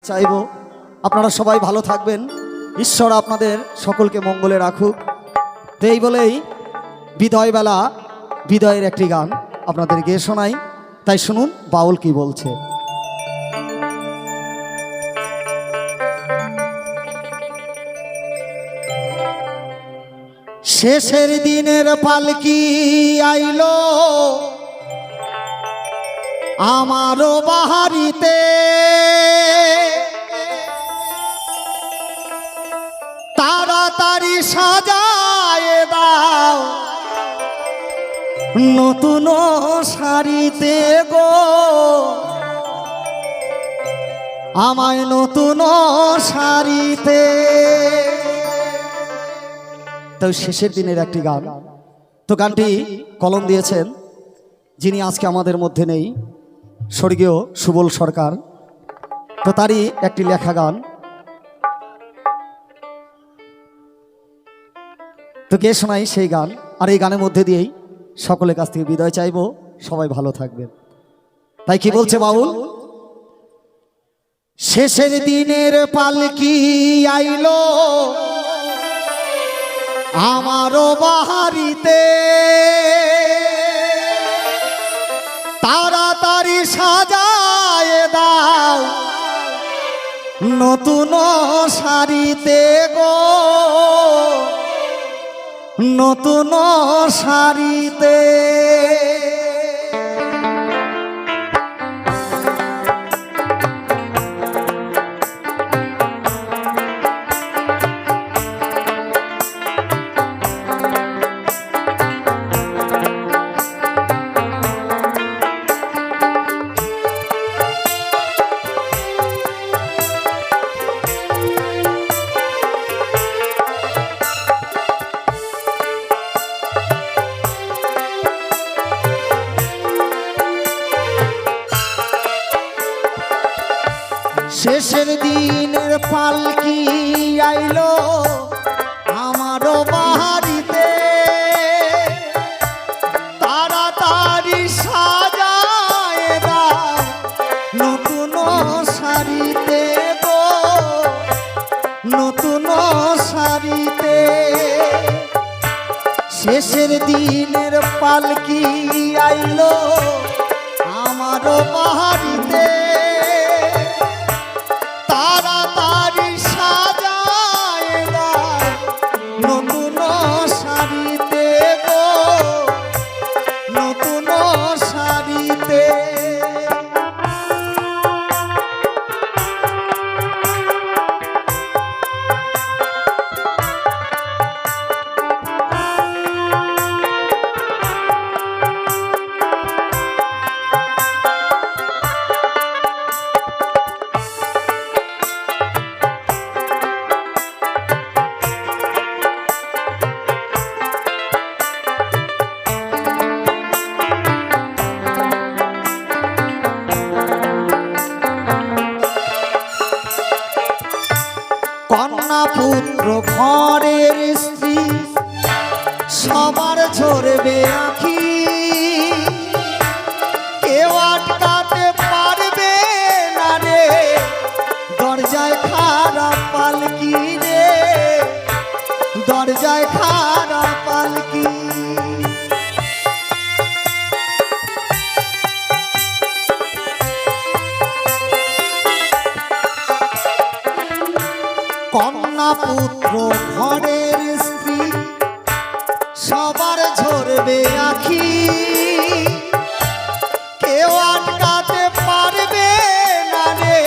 চাইব আপনারা সবাই ভালো থাকবেন, ঈশ্বর আপনাদের সকলকে মঙ্গলে রাখুক। তো এই বলেই বিদায়বেলা বিদায়ের একটি গান আপনাদের গেয়ে শোনাই, তাই শুনুন বাউল কি বলছে। শেষের দিনের পালকি আইলো আমারও বাহারিতে, তাড়াতাড়ি সাজায় দাও নতুন শাড়িতে গো, আমায় নতুন শাড়িতে। তো শেষের দিনের একটি গান, তো গানটি কলম দিয়েছেন যিনি আজকে আমাদের মধ্যে নেই, স্বর্গীয় সুবল সরকার। তো তারই একটি লেখা গান, তো কে শোনাই সেই গান। আর এই গানের মধ্যে দিয়েই সকলের কাছ থেকে বিদায় চাইব, সবাই ভালো থাকবেন। তাই কি বলছে বাউল, শেষের দিনের পালকি আইলো আমারও বাহারিতে, তাড়াতাড়ি সাজায় দাও নতুন শাড়িতে গো, নতুন শাড়িতে। শেষের দিনের পালকি আইলো আমারও বাহারিতে, তাড়াতাড়ি সাজায় দাও নতুন শাড়িতে গো, নতুন শাড়িতে। শেষের দিনের পালকি আইলো আমারও বাহারিতে, তাড়াতাড়ি সাজায় দাও নতুন শাড়িতে গো, নতুন শাড়িতে। কন্যা পুত্র ঘরের স্ত্রী সবার ঝরবে আঁখি, কেউ আটকাতে পারবে না রে দরজায় খারাপ পালকি রে, দরজায় খারাপ পালকি। কন্যা পুত্র ঘরের স্ত্রী সবার ঝরবে আঁখি, কেউ আটকাতে পারবে না রে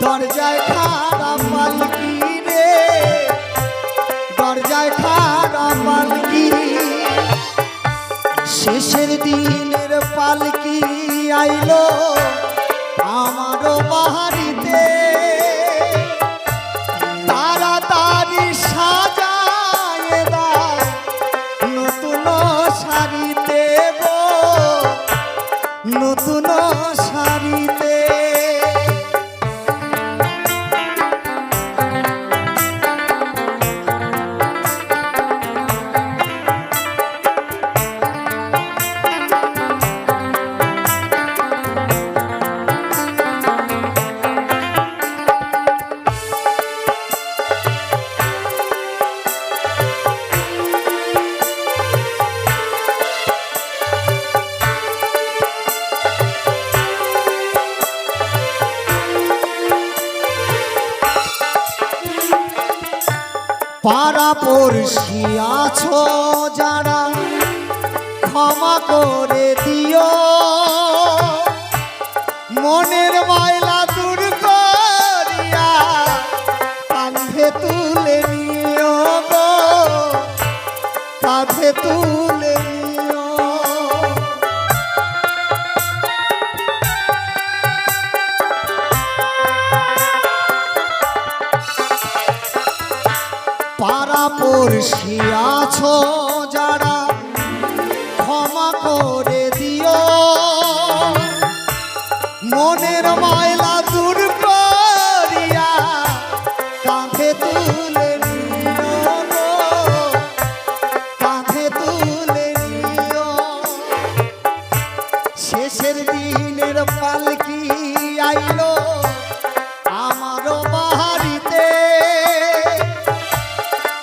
দরজায় খারাপ পালকি রে, দরজায় খারাপ পালকি। শেষের দিনের পালকি আইলো আমারও বাহারিতে, তাড়াতাড়ি সাজায় দাও নতুন শাড়িতে গো, নতুন শাড়িতে। পাড়া পড়শি আছো যারা ক্ষমা করে দিও, মনের ময়লা দূর করিয়া কাঁধে তুলে নিও গো, কাঁধে তুলে নিও। পাড়া পড়শি আছো যারা ক্ষমা করে দিও, মনের ময়লা দূর করিয়া কাঁধে তুলে নিও গো, কাঁধে তুলে নিও। শেষের দিনের পালকি আইলো আমারও বাড়িতে,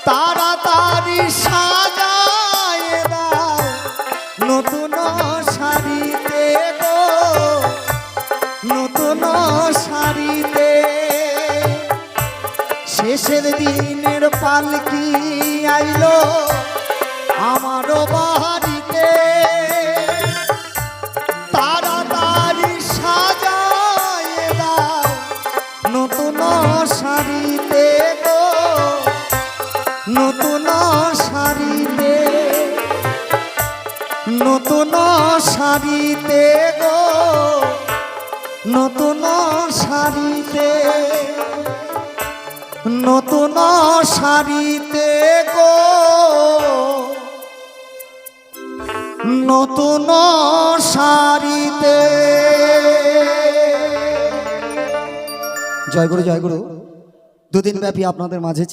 তাড়াতাড়ি সাজায় দাও নতুন শাড়িতে গো, নতুন শাড়িতে। শেষের দিনের পালকি আইলো আমারও বাড়িতে, তাড়াতাড়ি সাজায় দাও নতুন শাড়িতে গো, নতুন শাড়িতে, নতুন শাড়িতে গো, নতুন শাড়িতে, নতুন শাড়িতে গো, নতুন শাড়িতে। জয় গুরু, জয় গুরু। দুদিন ব্যাপী আপনাদের মাঝে